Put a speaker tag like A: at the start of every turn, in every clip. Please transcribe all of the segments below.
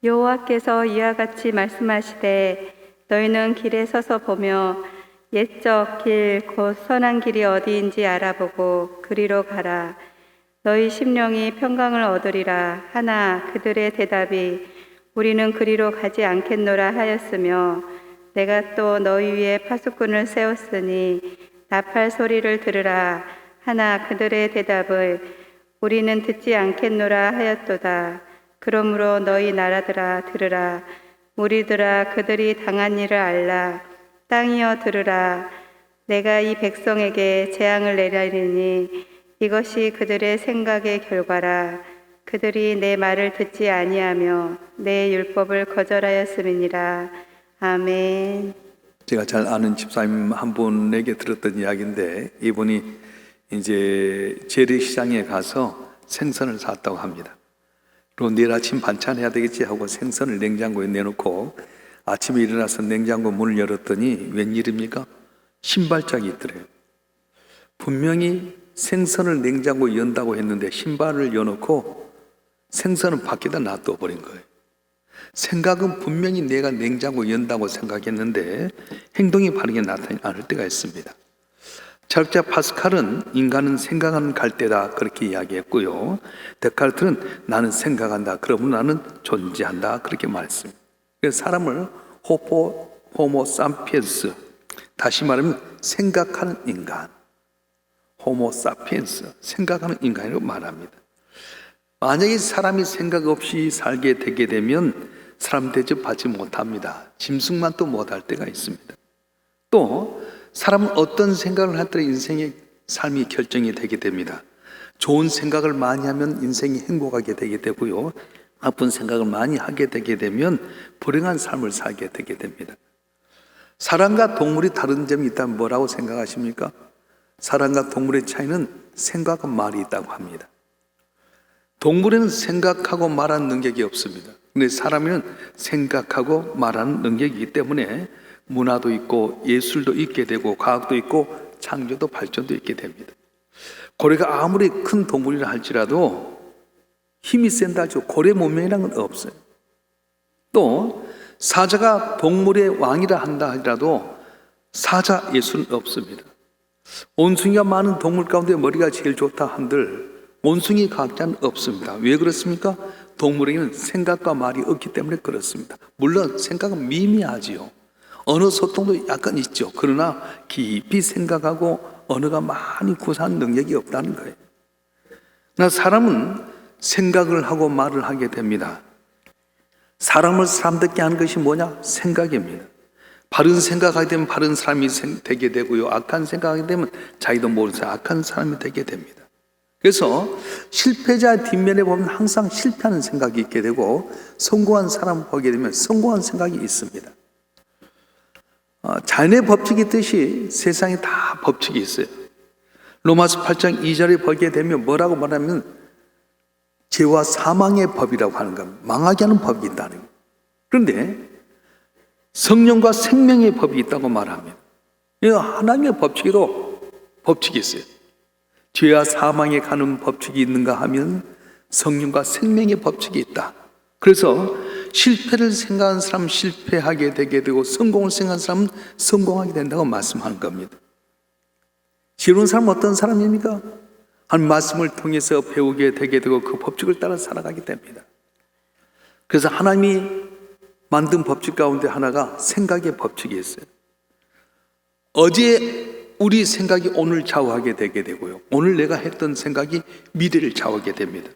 A: 여호와께서 이와 같이 말씀하시되 너희는 길에 서서 보며 옛적 길 곧 선한 길이 어디인지 알아보고 그리로 가라. 너희 심령이 평강을 얻으리라. 하나 그들의 대답이 우리는 그리로 가지 않겠노라 하였으며 내가 또 너희 위에 파수꾼을 세웠으니 나팔 소리를 들으라. 하나 그들의 대답을 우리는 듣지 않겠노라 하였도다. 그러므로 너희 나라들아 들으라. 무리들아 그들이 당한 일을 알라. 땅이여 들으라. 내가 이 백성에게 재앙을 내리니 이것이 그들의 생각의 결과라. 그들이 내 말을 듣지 아니하며 내 율법을 거절하였음이니라. 아멘.
B: 제가 잘 아는 집사님 한 분에게 들었던 이야기인데, 이분이 이제 재래시장에 가서 생선을 샀다고 합니다. 그리고 내일 아침 반찬해야 되겠지 하고 생선을 냉장고에 내놓고 아침에 일어나서 냉장고 문을 열었더니 웬일입니까? 신발짝이 있더래요. 분명히 생선을 냉장고에 연다고 했는데 신발을 여놓고 생선은 밖에다 놔둬 버린 거예요. 생각은 분명히 내가 냉장고에 연다고 생각했는데 행동이 바르게 나타나지 않을 때가 있습니다. 철학자 파스칼은 인간은 생각하는 갈대다 그렇게 이야기했고요. 데카르트는 나는 생각한다, 그러면 나는 존재한다 그렇게 말했습니다. 그래서 사람을 호모 사피엔스, 다시 말하면 생각하는 인간, 호모 사피엔스, 생각하는 인간이라고 말합니다. 만약에 사람이 생각 없이 살게 되게 되면 사람 대접받지 못합니다. 짐승만 또 못할 때가 있습니다. 또 사람은 어떤 생각을 할 때 인생의 삶이 결정이 되게 됩니다. 좋은 생각을 많이 하면 인생이 행복하게 되게 되고요, 나쁜 생각을 많이 하게 되게 되면 불행한 삶을 살게 되게 됩니다. 사람과 동물이 다른 점이 있다면 뭐라고 생각하십니까? 사람과 동물의 차이는 생각과 말이 있다고 합니다. 동물에는 생각하고 말하는 능력이 없습니다. 근데 사람에는 생각하고 말하는 능력이 있기 때문에 문화도 있고 예술도 있게 되고 과학도 있고 창조도 발전도 있게 됩니다. 고래가 아무리 큰 동물이라 할지라도 힘이 센다 하죠. 고래 문명이라는 건 없어요. 또 사자가 동물의 왕이라 한다 하더라도 사자 예술은 없습니다. 원숭이가 많은 동물 가운데 머리가 제일 좋다 한들 원숭이 과학자는 없습니다. 왜 그렇습니까? 동물에게는 생각과 말이 없기 때문에 그렇습니다. 물론 생각은 미미하지요. 언어 소통도 약간 있죠. 그러나 깊이 생각하고 언어가 많이 구사한 능력이 없다는 거예요. 그러나 사람은 생각을 하고 말을 하게 됩니다. 사람을 사람답게 하는 것이 뭐냐? 생각입니다. 바른 생각하게 되면 바른 사람이 되게 되고요, 악한 생각하게 되면 자기도 모르는 악한 사람이 되게 됩니다. 그래서 실패자의 뒷면에 보면 항상 실패하는 생각이 있게 되고 성공한 사람을 보게 되면 성공한 생각이 있습니다. 자연의 법칙이 있듯이 세상에 다 법칙이 있어요. 로마서 8장 2절에 보게 되면 뭐라고 말하면 죄와 사망의 법이라고 하는 겁니다. 망하게 하는 법이 있다는 거예요. 그런데 성령과 생명의 법이 있다고 말합니다. 하나님의 법칙에도 법칙이 있어요. 죄와 사망에 가는 법칙이 있는가 하면 성령과 생명의 법칙이 있다. 그래서 실패를 생각하는 사람은 실패하게 되게 되고 성공을 생각하는 사람은 성공하게 된다고 말씀하는 겁니다. 지혜로운 사람은 어떤 사람입니까? 한 말씀을 통해서 배우게 되게 되고 그 법칙을 따라 살아가게 됩니다. 그래서 하나님이 만든 법칙 가운데 하나가 생각의 법칙이 있어요. 어제 우리 생각이 오늘 좌우하게 되게 되고요, 오늘 내가 했던 생각이 미래를 좌우하게 됩니다.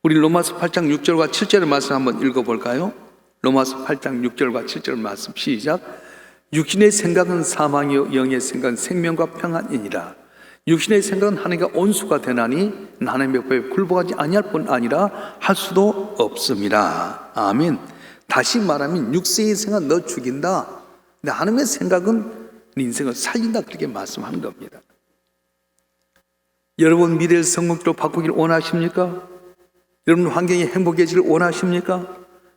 B: 우리 로마서 8장 6절과 7절의 말씀 한번 읽어볼까요? 로마서 8장 6절과 7절 말씀 시작. 육신의 생각은 사망이요 영의 생각은 생명과 평안이니라. 육신의 생각은 하나님과 온수가 되나니 하나님의 법에 굴복하지 아니할 뿐 아니라 할 수도 없습니다. 아멘. 다시 말하면 육세의 생각 너 죽인다, 근데 하나님의 생각은 네 인생을 살린다, 그렇게 말씀하는 겁니다. 여러분 미래를 성공적으로 바꾸기를 원하십니까? 여러분 환경이 행복해지길 원하십니까?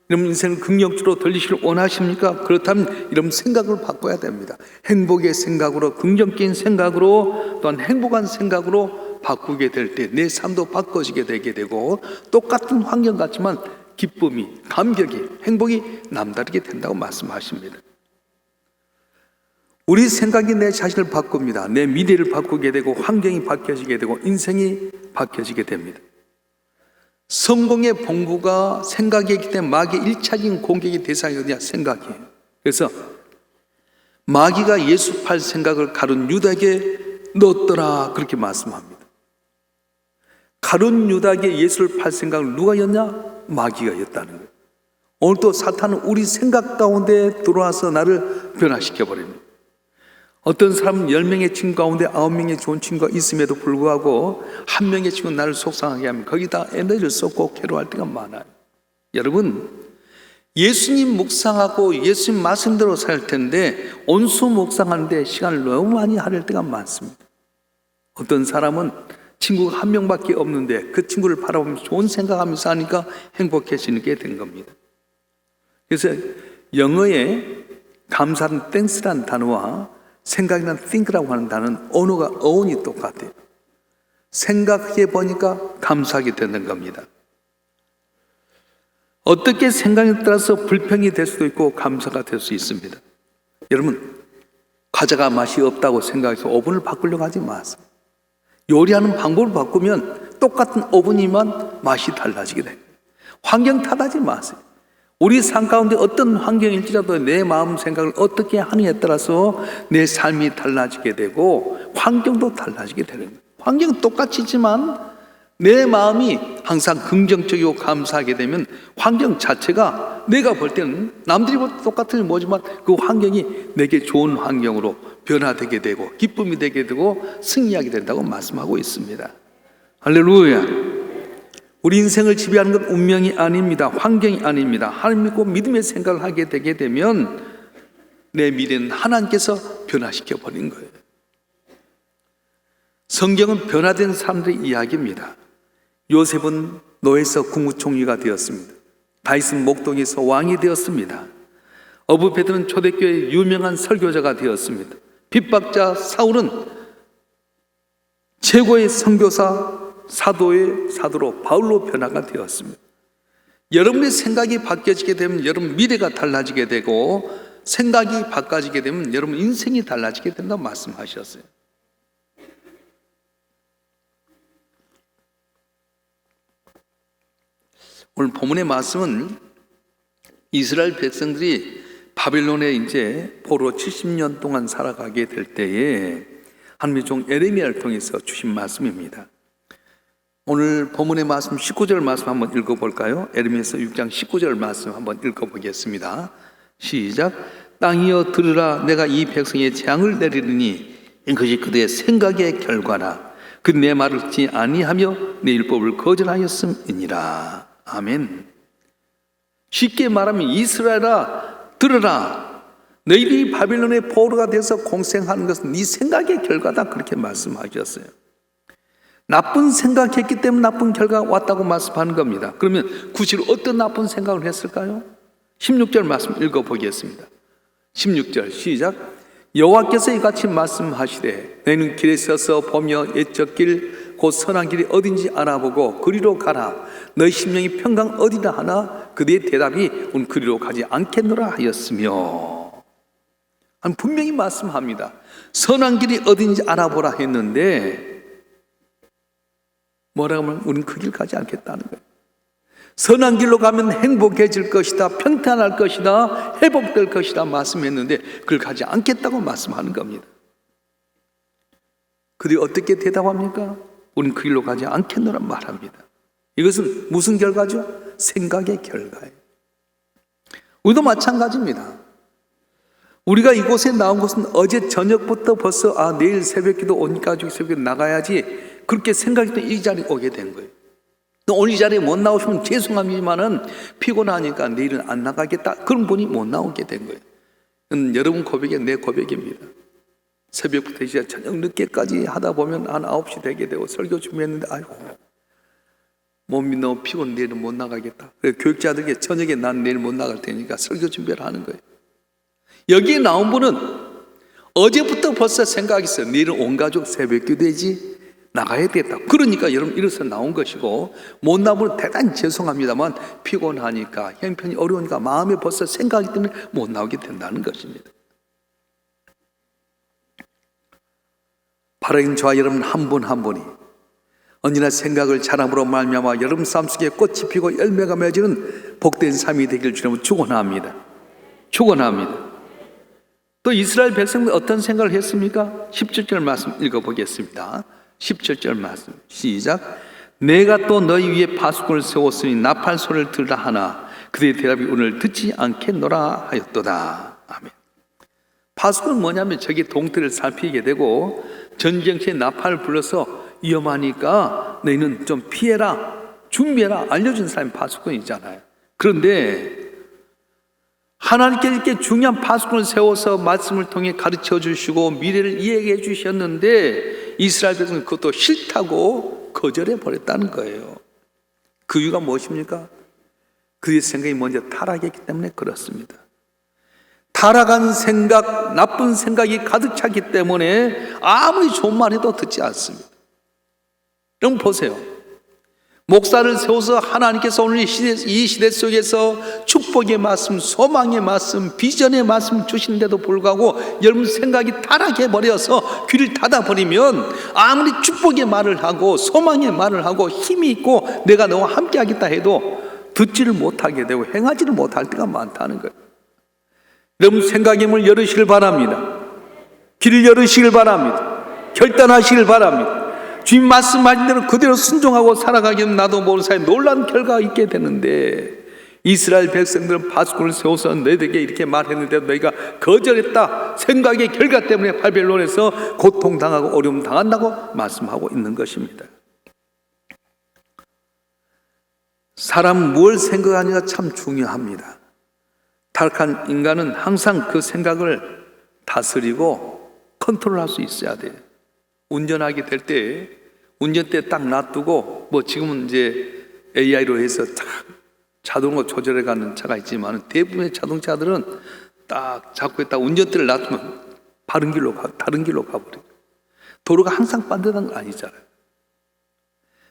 B: 여러분 인생을 긍정적으로 돌리시길 원하십니까? 그렇다면 여러분 생각을 바꿔야 됩니다. 행복의 생각으로, 긍정적인 생각으로, 또한 행복한 생각으로 바꾸게 될 때 내 삶도 바꿔지게 되게 되고 똑같은 환경 같지만 기쁨이, 감격이, 행복이 남다르게 된다고 말씀하십니다. 우리 생각이 내 자신을 바꿉니다. 내 미래를 바꾸게 되고 환경이 바뀌어지게 되고 인생이 바뀌어지게 됩니다. 성공의 본부가 생각이기 때문에 마귀의 1차적인 공격의 대상이 어디냐? 생각이에요. 그래서 마귀가 예수 팔 생각을 가룟 유다에게 넣었더라 그렇게 말씀합니다. 가룟 유다에게 예수를 팔 생각을 누가 였냐? 마귀가 였다는 거예요. 오늘도 사탄은 우리 생각 가운데 들어와서 나를 변화시켜버립니다. 어떤 사람은 10명의 친구 가운데 9명의 좋은 친구가 있음에도 불구하고 한 명의 친구는 나를 속상하게 하면 거기다 에너지를 쏟고 괴로워할 때가 많아요. 여러분, 예수님 묵상하고 예수님 말씀대로 살 텐데 온수 묵상하는데 시간을 너무 많이 할애할 때가 많습니다. 어떤 사람은 친구가 한 명밖에 없는데 그 친구를 바라보면서 좋은 생각하면서 하니까 행복해지게 된 겁니다. 그래서 영어에 감사는 thanks라는 단어와 생각이란 think라고 하는 단어는 언어가 어원이 똑같아요. 생각해 보니까 감사하게 되는 겁니다. 어떻게 생각에 따라서 불평이 될 수도 있고 감사가 될 수 있습니다. 여러분, 과자가 맛이 없다고 생각해서 오븐을 바꾸려고 하지 마세요. 요리하는 방법을 바꾸면 똑같은 오븐이만 맛이 달라지게 돼요. 환경 탓하지 마세요. 우리 삶 가운데 어떤 환경일지라도 내 마음 생각을 어떻게 하느냐에 따라서 내 삶이 달라지게 되고 환경도 달라지게 되는 거예요. 환경은 똑같지만 내 마음이 항상 긍정적이고 감사하게 되면 환경 자체가 내가 볼 때는 남들이 볼 때 똑같은 뭐지만 그 환경이 내게 좋은 환경으로 변화되게 되고 기쁨이 되게 되고 승리하게 된다고 말씀하고 있습니다. 할렐루야. 우리 인생을 지배하는 건 운명이 아닙니다. 환경이 아닙니다. 하나님 믿고 믿음의 생각을 하게 되게 되면 내 미래는 하나님께서 변화시켜 버린 거예요. 성경은 변화된 사람들의 이야기입니다. 요셉은 노예에서 국무총리가 되었습니다. 다윗은 목동에서 왕이 되었습니다. 어부 베드로는 초대교회의 유명한 설교자가 되었습니다. 핍박자 사울은 최고의 선교사 사도의 사도로 바울로 변화가 되었습니다. 여러분의 생각이 바뀌어지게 되면 여러분 미래가 달라지게 되고 생각이 바꿔지게 되면 여러분 인생이 달라지게 된다고 말씀하셨어요. 오늘 본문의 말씀은 이스라엘 백성들이 바벨론에 이제 포로 70년 동안 살아가게 될 때에 하나님의 종 에레미야를 통해서 주신 말씀입니다. 오늘 본문의 말씀 19절 말씀 한번 읽어볼까요? 에레미야서 6장 19절 말씀 한번 읽어보겠습니다. 시작. 땅이여 들으라. 내가 이 백성의 재앙을 내리리니 이것이 그들의 생각의 결과라. 그 내 말을 듣지 아니하며 내 율법을 거절하였음이니라. 아멘. 쉽게 말하면 이스라엘아 들으라. 너희들이 바빌론의 포로가 돼서 공생하는 것은 네 생각의 결과다. 그렇게 말씀하셨어요. 나쁜 생각했기 때문에 나쁜 결과가 왔다고 말씀하는 겁니다. 그러면 구체로 어떤 나쁜 생각을 했을까요? 16절 말씀 읽어보겠습니다. 16절 시작. 여호와께서 이같이 말씀하시되 너희는 길에 서서 보며 옛적 길 곧 선한 길이 어딘지 알아보고 그리로 가라. 너희 심령이 평강 어디다 하나 그들의 대답이 우리는 그리로 가지 않겠노라 하였으며. 분명히 말씀합니다. 선한 길이 어딘지 알아보라 했는데 뭐라고 하면 우리는 그 길 가지 않겠다는 거예요. 선한 길로 가면 행복해질 것이다, 평탄할 것이다, 회복될 것이다 말씀했는데 그걸 가지 않겠다고 말씀하는 겁니다. 그들이 어떻게 대답합니까? 우리는 그 길로 가지 않겠노란 말합니다. 이것은 무슨 결과죠? 생각의 결과예요. 우리도 마찬가지입니다. 우리가 이곳에 나온 것은 어제 저녁부터 벌써 내일 새벽기도 오니까 새벽에 나가야지 그렇게 생각했던 이 자리에 오게 된 거예요. 오늘 이 자리에 못 나오시면 죄송합니다만은 피곤하니까 내일은 안 나가겠다. 그런 분이 못 나오게 된 거예요. 여러분 고백이 내 고백입니다. 새벽부터 이제 저녁 늦게까지 하다 보면 한 9시 되게 되고 설교 준비했는데 아이고 몸이 너무 피곤 내일은 못 나가겠다. 그래서 교육자들에게 저녁에 난 내일 못 나갈 테니까 설교 준비를 하는 거예요. 여기에 나온 분은 어제부터 벌써 생각이 있어요. 내일은 온 가족 새벽 기도되지, 나가야 되겠다. 그러니까 여러분 이래서 나온 것이고, 못 나오면 대단히 죄송합니다만 피곤하니까 형편이 어려우니까 마음에 벌써 생각이 때문에 못 나오게 된다는 것입니다. 바라긴 저와 여러분 한 분 한 분이 언제나 생각을 잘함으로 말미암아 여러분 삶 속에 꽃이 피고 열매가 맺어지는 복된 삶이 되길 주님은 축원합니다. 축원합니다. 또 이스라엘 백성들 어떤 생각을 했습니까? 17절 말씀 읽어보겠습니다. 17절 말씀 시작. 내가 또 너희 위에 파수꾼을 세웠으니 나팔 소리를 들라 하나 그들의 대답이 오늘 듣지 않겠노라 하였도다. 아멘. 파수꾼은 뭐냐면 저기 동태를 살피게 되고 전쟁 시에 나팔을 불러서 위험하니까 너희는 좀 피해라, 준비해라 알려준 사람이 파수꾼이잖아요. 그런데 하나님께서 이렇게 중요한 파수꾼을 세워서 말씀을 통해 가르쳐 주시고 미래를 이야기해 주셨는데 이스라엘 백성은 그것도 싫다고 거절해 버렸다는 거예요. 그 이유가 무엇입니까? 그의 생각이 먼저 타락했기 때문에 그렇습니다. 타락한 생각, 나쁜 생각이 가득 찼기 때문에 아무리 좋은 말 해도 듣지 않습니다. 여러분 보세요. 목사를 세워서 하나님께서 오늘 이 시대 속에서 축복의 말씀, 소망의 말씀, 비전의 말씀 주신데도 불구하고 여러분 생각이 타락해버려서 귀를 닫아버리면 아무리 축복의 말을 하고 소망의 말을 하고 힘이 있고 내가 너와 함께 하겠다 해도 듣지를 못하게 되고 행하지를 못할 때가 많다는 거예요. 여러분 생각의 문을 열으시길 바랍니다. 길을 열으시길 바랍니다. 결단하시길 바랍니다. 주님 말씀하신 대로 그대로 순종하고 살아가기는 나도 모르는 사이에 놀라운 결과가 있게 되는데 이스라엘 백성들은 파수꾼을 세워서 너희에게 이렇게 말했는데 너희가 거절했다. 생각의 결과 때문에 바벨론에서 고통당하고 어려움 당한다고 말씀하고 있는 것입니다. 사람 뭘 생각하느냐가 참 중요합니다. 타락한 인간은 항상 그 생각을 다스리고 컨트롤할 수 있어야 돼요. 운전하게 될 때 운전대 딱 놔두고 뭐 지금은 이제 AI로 해서 자동으로 조절해 가는 차가 있지만 대부분의 자동차들은 딱 잡고 있다 운전대를 놔두면 다른 길로 가버려요. 도로가 항상 반듯한 건 아니잖아요.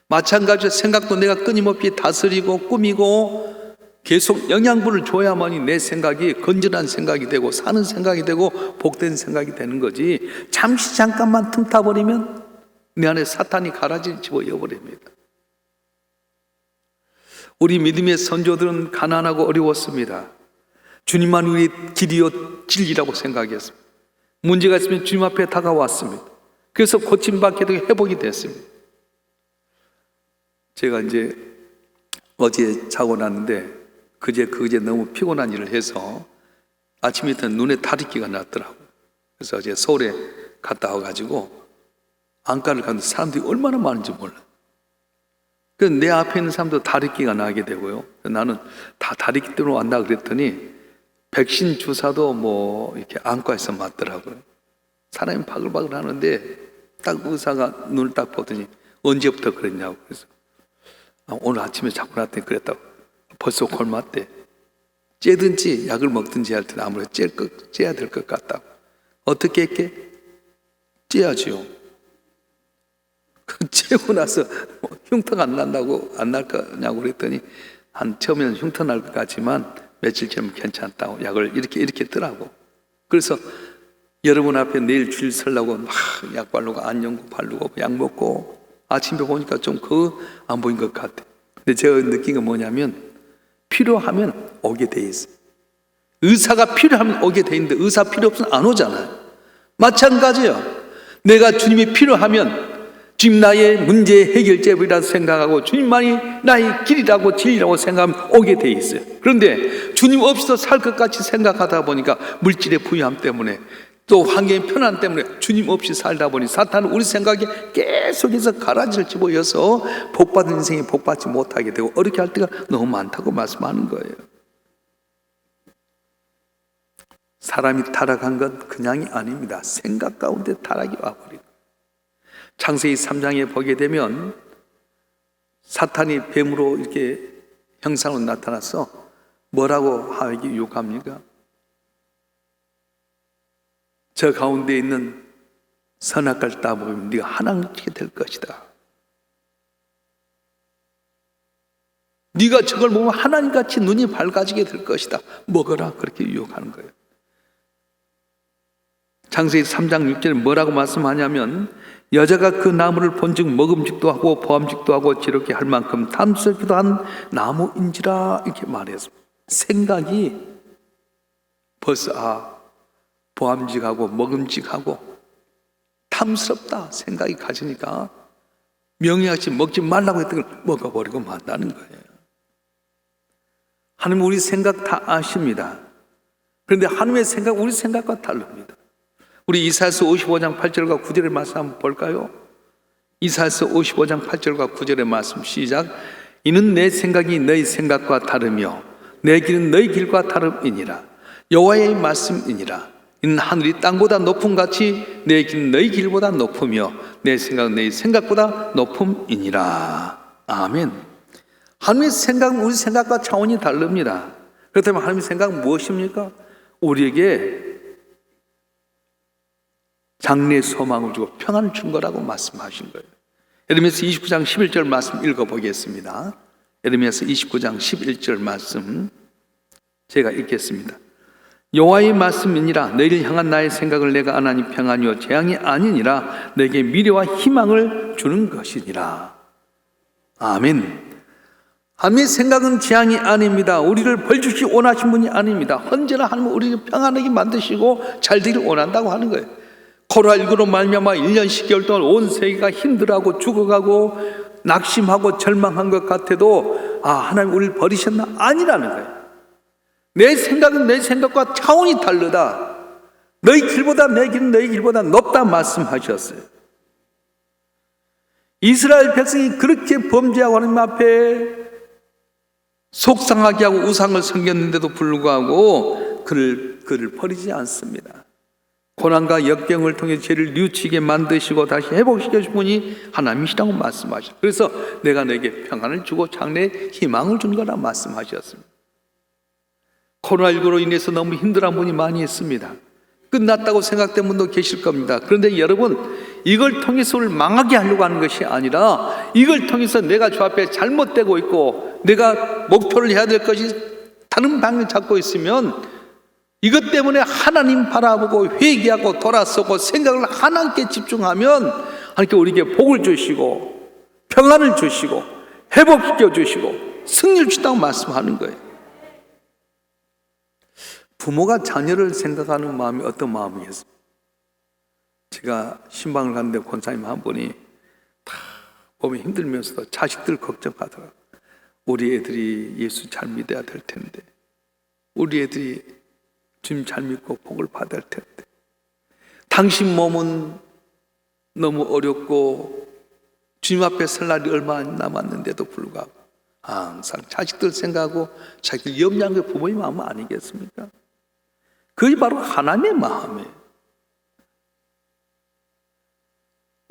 B: 마찬가지로 생각도 내가 끊임없이 다스리고 꾸미고 계속 영양분을 줘야만이 내 생각이 건전한 생각이 되고 사는 생각이 되고 복된 생각이 되는 거지 잠깐만 틈타버리면 내 안에 사탄이 가라지를 집어넣어버립니다. 우리 믿음의 선조들은 가난하고 어려웠습니다. 주님만 우리 길이요 진리라고 생각했습니다. 문제가 있으면 주님 앞에 다가왔습니다. 그래서 고침받게 되고 회복이 됐습니다. 제가 이제 어제 자고 났는데 그제 너무 피곤한 일을 해서 아침에 눈에 다리끼가 났더라고요. 그래서 어제 서울에 갔다 와가지고 안과를 갔는데 사람들이 얼마나 많은지 몰라. 그래서 내 앞에 있는 사람도 다리끼가 나게 되고요. 나는 다 다리끼 때문에 왔나 그랬더니 백신 주사도 뭐 이렇게 안과에서 맞더라고요. 사람이 바글바글 하는데 딱 의사가 눈을 딱 보더니 언제부터 그랬냐고. 그래서 오늘 아침에 자고 났더니 그랬다고. 벌써 골맞대. 째든지 약을 먹든지 할 때는 아무래도 째야 될 것 같다고. 어떻게 했게? 째야지요. 째고 나서 흉터가 안 날 거냐고 그랬더니 처음에는 흉터 날 것 같지만 며칠 지나면 괜찮다고 약을 이렇게 뜨라고. 그래서 여러분 앞에 내일 주일 설라고 막 약 바르고 안연고 바르고 약 먹고 아침에 보니까 좀 안 보인 것 같아. 근데 제가 느낀 건 뭐냐면 필요하면 오게 돼 있어요. 의사가 필요하면 오게 돼 있는데 의사 필요 없으면 안 오잖아요. 마찬가지예요. 내가 주님이 필요하면 주님 나의 문제 해결제이라고 생각하고 주님만이 나의 길이라고 진리라고 생각하면 오게 돼 있어요. 그런데 주님 없이도 살 것 같이 생각하다 보니까 물질의 부유함 때문에 또 환경의 편안 때문에 주님 없이 살다 보니 사탄은 우리 생각에 계속해서 가라지를 집어여서 복받은 인생이 복받지 못하게 되고 어렵게 할 때가 너무 많다고 말씀하는 거예요. 사람이 타락한 건 그냥이 아닙니다. 생각 가운데 타락이 와버리고 창세기 3장에 보게 되면 사탄이 뱀으로 이렇게 형상으로 나타나서 뭐라고 하에게 유혹합니까? 저 가운데 있는 선악과를 따먹으면 네가 하나님께 될 것이다. 네가 저걸 보면 하나님같이 눈이 밝아지게 될 것이다. 먹어라. 그렇게 유혹하는 거예요. 창세기 3장 6절에 뭐라고 말씀하냐면 여자가 그 나무를 본즉 먹음직도 하고 보암직도 하고 지롭게 할 만큼 탐스럽기도 한 나무인지라 이렇게 말했습니다. 생각이 벌써 보암직하고 먹음직하고 탐스럽다 생각이 가지니까 명예같이 먹지 말라고 했던 걸 먹어버리고 만다는 거예요. 하나님 우리 생각 다 아십니다. 그런데 하나님의 생각 우리 생각과 다릅니다. 우리 이사야서 55장 8절과 9절의 말씀 한번 볼까요? 이사야서 55장 8절과 9절의 말씀 시작. 이는 내 생각이 너희 생각과 다르며 내 길은 너희 길과 다름이니라. 여호와의 말씀이니라. 이는 하늘이 땅보다 높음 같이 내 길은 너희 길보다 높으며 내 생각은 너희 생각보다 높음이니라. 아멘. 하나님의 생각은 우리 생각과 차원이 다릅니다. 그렇다면 하나님의 생각은 무엇입니까? 우리에게 장래의 소망을 주고 평안을 준 거라고 말씀하신 거예요. 예레미야서 29장 11절 말씀 읽어보겠습니다. 예레미야서 29장 11절 말씀 제가 읽겠습니다. 여호와의 말씀이니라. 너희를 향한 나의 생각을 내가 아나니 평안이요 재앙이 아니니라. 내게 미래와 희망을 주는 것이니라. 아멘. 하나님의 생각은 재앙이 아닙니다. 우리를 벌주시 원하신 분이 아닙니다. 언제나 하나님은 우리를 평안하게 만드시고 잘 되기를 원한다고 하는 거예요. 코로나19로 말미암아 1년 10개월 동안 온 세계가 힘들어하고 죽어가고 낙심하고 절망한 것 같아도 하나님 우리를 버리셨나? 아니라는 거예요. 내 생각은 내 생각과 차원이 다르다. 너희 길보다 내 길은 너희 길보다 높다 말씀하셨어요. 이스라엘 백성이 그렇게 범죄하고 하나님 앞에 속상하게 하고 우상을 섬겼는데도 불구하고 그를 버리지 않습니다. 고난과 역경을 통해 죄를 뉘우치게 만드시고 다시 회복시켜 준 분이 하나님이시라고 말씀하셨어요. 그래서 내가 너에게 평안을 주고 장래에 희망을 준 거라 말씀하셨습니다. 코로나19로 인해서 너무 힘들어한 분이 많이 있습니다. 끝났다고 생각된 분도 계실 겁니다. 그런데 여러분, 이걸 통해서 우리를 망하게 하려고 하는 것이 아니라 이걸 통해서 내가 저 앞에 잘못되고 있고 내가 목표를 해야 될 것이 다른 방향을 잡고 있으면 이것 때문에 하나님 바라보고 회개하고 돌아서고 생각을 하나님께 집중하면 하나님께 우리에게 복을 주시고 평안을 주시고 회복시켜 주시고 승리를 주신다고 말씀하는 거예요. 부모가 자녀를 생각하는 마음이 어떤 마음이겠습니까? 제가 신방을 갔는데 권사님 한 분이 다 몸이 힘들면서도 자식들 걱정하더라고요. 우리 애들이 예수 잘 믿어야 될 텐데, 우리 애들이 주님 잘 믿고 복을 받을 텐데, 당신 몸은 너무 어렵고 주님 앞에 설 날이 얼마 안 남았는데도 불구하고 항상 자식들 생각하고 자식들 염려한 게 부모의 마음 아니겠습니까? 그게 바로 하나님의 마음이에요.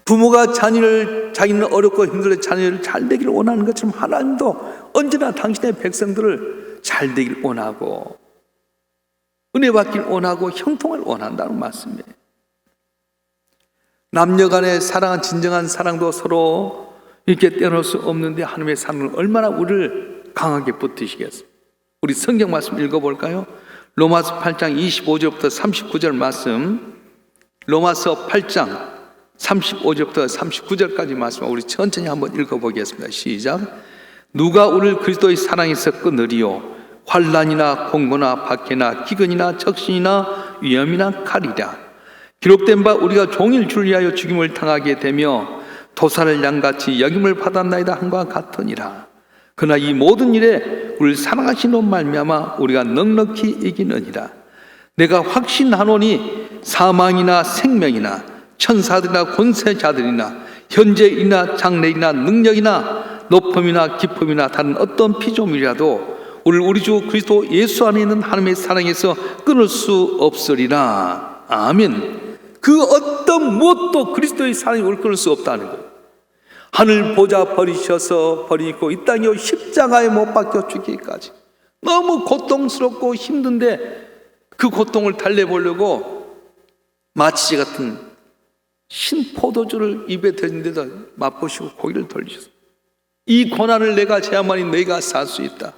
B: 부모가 자기는 어렵고 힘들어 자녀를 잘 되기를 원하는 것처럼 하나님도 언제나 당신의 백성들을 잘 되기를 원하고 은혜 받기를 원하고 형통을 원한다는 말씀이에요. 남녀 간의 사랑은 진정한 사랑도 서로 이렇게 떼어놓을 수 없는데 하나님의 사랑은 얼마나 우리를 강하게 붙드시겠어요. 우리 성경 말씀 읽어볼까요? 로마서 8장 25절부터 39절 말씀, 로마서 8장 35절부터 39절까지 말씀 우리 천천히 한번 읽어보겠습니다. 시작. 누가 우리를 그리스도의 사랑에서 끊으리요? 환난이나 공고나 박해나 기근이나 적신이나 위험이나 칼이라. 기록된 바 우리가 종일 줄 위하여 죽임을 당하게 되며 도살을 양같이 여김을 받았나이다 한과 같으니라. 그러나 이 모든 일에 우리를 사랑하시는 말미암아 우리가 넉넉히 이기느니라. 내가 확신하노니 사망이나 생명이나 천사들이나 권세자들이나 현재이나 장래이나 능력이나 높음이나 깊음이나 다른 어떤 피조물이라도 우리 주 그리스도 예수 안에 있는 하나님의 사랑에서 끊을 수 없으리라. 아멘. 그 어떤 무엇도 그리스도의 사랑이 우리를 끊을 수 없다는 거예요. 하늘 보좌 버리셔서 버리고 이 땅에 십자가에 못 박혀 죽기까지 너무 고통스럽고 힘든데 그 고통을 달래보려고 마취 같은 신포도주를 입에 댔는데도 맛보시고 고개를 돌리셨어요. 이 고난을 내가 져야만이 너희가 살 수 있다.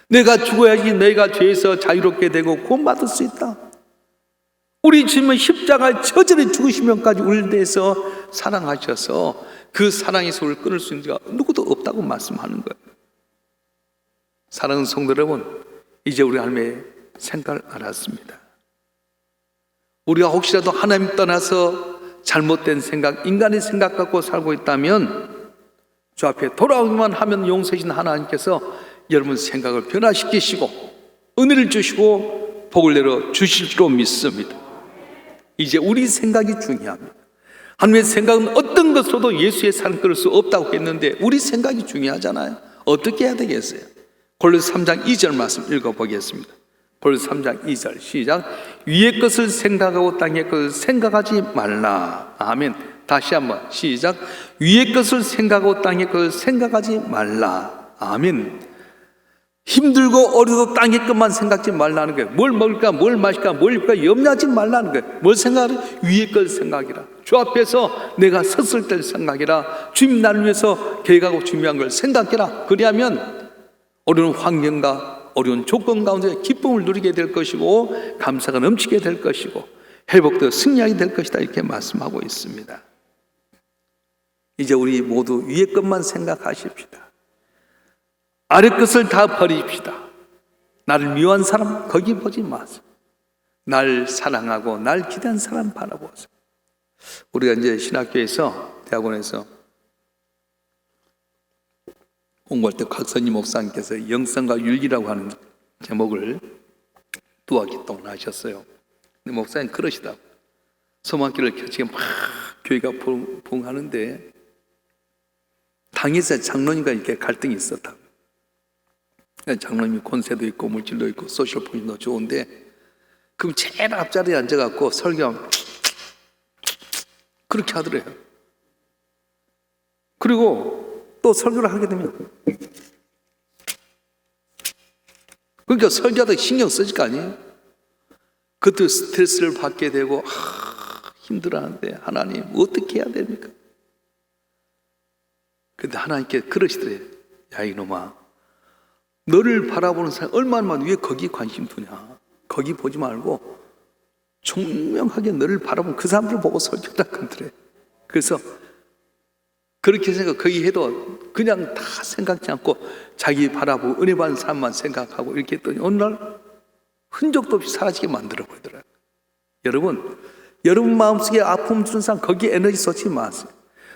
B: 내가 죽어야지 너희가 죄에서 자유롭게 되고 구원받을 수 있다. 우리 주님은 십자가에 저절히 죽으시면까지 우리를 대해서 사랑하셔서 그 사랑에서 우리를 끊을 수 있는 자가 누구도 없다고 말씀하는 거예요. 사랑하는 성도 여러분, 이제 우리 하나님의 생각을 알았습니다. 우리가 혹시라도 하나님 떠나서 잘못된 생각, 인간의 생각 갖고 살고 있다면 주 앞에 돌아오기만 하면 용서하신 하나님께서 여러분 생각을 변화시키시고 은혜를 주시고 복을 내려 주실 줄로 믿습니다. 이제 우리 생각이 중요합니다. 하나님의 생각은 어떤 것으로도 예수의 삶을 끊을 수 없다고 했는데 우리 생각이 중요하잖아요. 어떻게 해야 되겠어요? 골로새 3장 2절 말씀 읽어보겠습니다. 골로새 3장 2절 시작. 위의 것을 생각하고 땅의 것을 생각하지 말라. 아멘. 다시 한번 시작. 위의 것을 생각하고 땅의 것을 생각하지 말라. 아멘. 힘들고 어려도 땅의 것만 생각하지 말라는 거예요. 뭘 먹을까, 뭘 마실까, 뭘 입을까 염려하지 말라는 거예요. 뭘 생각하라? 위의 걸 생각이라. 주 앞에서 내가 섰을 때 생각이라. 주님 나를 위해서 계획하고 준비한 걸 생각해라. 그리하면 어려운 환경과 어려운 조건 가운데 기쁨을 누리게 될 것이고 감사가 넘치게 될 것이고 회복되어 승리하게 될 것이다. 이렇게 말씀하고 있습니다. 이제 우리 모두 위의 것만 생각하십시다. 아래 것을 다 버립시다. 나를 미워한 사람 거기 보지 마세요. 날 사랑하고 날 기대한 사람 바라보세요. 우리가 이제 신학교에서 대학원에서 공부할 때 곽선희 목사님께서 영성과 윤리라고 하는 제목을 2학기 동안 하셨어요. 근데 목사님 그러시다고 소망교를 켜지게 막 교회가 부흥하는데 당에서 장로님과 이렇게 갈등이 있었다. 장로님이 권세도 있고 물질도 있고 소셜 포지션도 좋은데 그럼 제일 앞자리에 앉아갖고 설교하면 그렇게 하더래요. 그리고 또 설교를 하게 되면 그러니까 설교하다 신경 쓰질 거 아니에요. 그것도 스트레스를 받게 되고 힘들어하는데 하나님 어떻게 해야 됩니까? 근데 하나님께 그러시더래요. 야 이놈아, 너를 바라보는 사람 얼마나 왜 거기 관심 두냐. 거기 보지 말고 총명하게 너를 바라보는 그 사람들을 보고 설교다 그러더래. 그래서 그렇게 생각 거기 해도 그냥 다 생각지 않고 자기 바라보고 은혜 받는 사람만 생각하고 이렇게 했더니 어느 날 흔적도 없이 사라지게 만들어 보이더라고요. 여러분 마음속에 아픔 주는 사람 거기에 에너지 쏟지 마세요.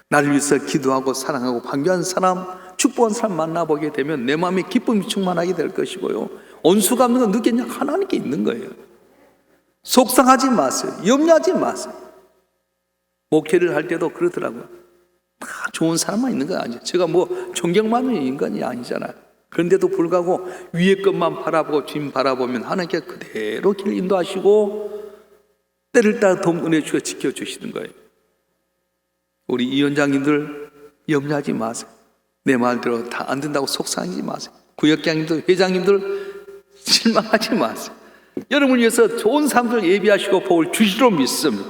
B: 나를 위해서 기도하고 사랑하고 반겨한 사람, 축복한 사람 만나보게 되면 내 마음에 기쁨이 충만하게 될 것이고요. 온수가 없는 건 누구냐? 하나님께 있는 거예요. 속상하지 마세요. 염려하지 마세요. 목회를 할 때도 그러더라고요. 다 좋은 사람만 있는 건 아니죠. 제가 뭐 존경받는 인간이 아니잖아요. 그런데도 불구하고 위의 것만 바라보고 주님 바라보면 하나님께 그대로 길 인도하시고 때를 따라 도움 은혜 주어 지켜주시는 거예요. 우리 위원장님들 염려하지 마세요. 내 말대로 다 안 된다고 속상하지 마세요. 구역장님들, 회장님들 실망하지 마세요. 여러분을 위해서 좋은 사람들 예비하시고 복을 주시리로 믿습니다.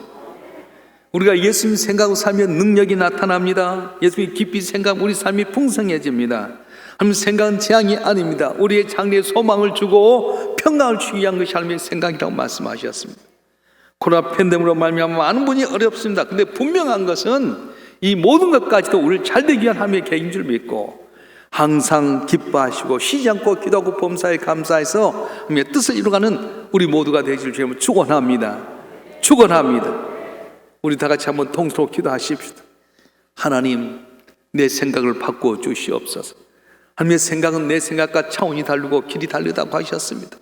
B: 우리가 예수님 생각하고 살면 능력이 나타납니다. 예수님 깊이 생각하면 우리 삶이 풍성해집니다. 하나님 생각은 재앙이 아닙니다. 우리의 장래에 소망을 주고 평강을 주기 위한 것이 하나님의 생각이라고 말씀하셨습니다. 코로나 팬데믹으로 말미암아 많은 분이 어렵습니다. 근데 분명한 것은 이 모든 것까지도 우리를 잘되기 위한 하나님의 계획인 줄 믿고 항상 기뻐하시고 쉬지 않고 기도하고 범사에 감사해서 하나님의 뜻을 이루어가는 우리 모두가 되실 주님을 축원합니다. 축원합니다. 우리 다 같이 한번 통수로 기도하십시다. 하나님, 내 생각을 바꾸어 주시옵소서. 하나님의 생각은 내 생각과 차원이 다르고 길이 다르다고 하셨습니다.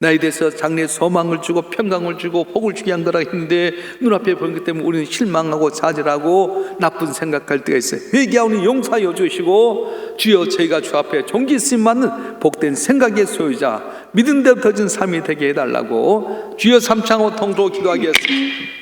B: 나에 대해서 장래에 소망을 주고 평강을 주고 복을 주게 한 거라 했는데 눈앞에 보는 것 때문에 우리는 실망하고 좌절하고 나쁜 생각할 때가 있어요. 회개하오니 용서하여 주시고 주여 저희가 주 앞에 존귀 쓰임 받는 복된 생각의 소유자 믿은 대로 더진 삶이 되게 해달라고 주여 삼창호 통로 기도하겠습니다.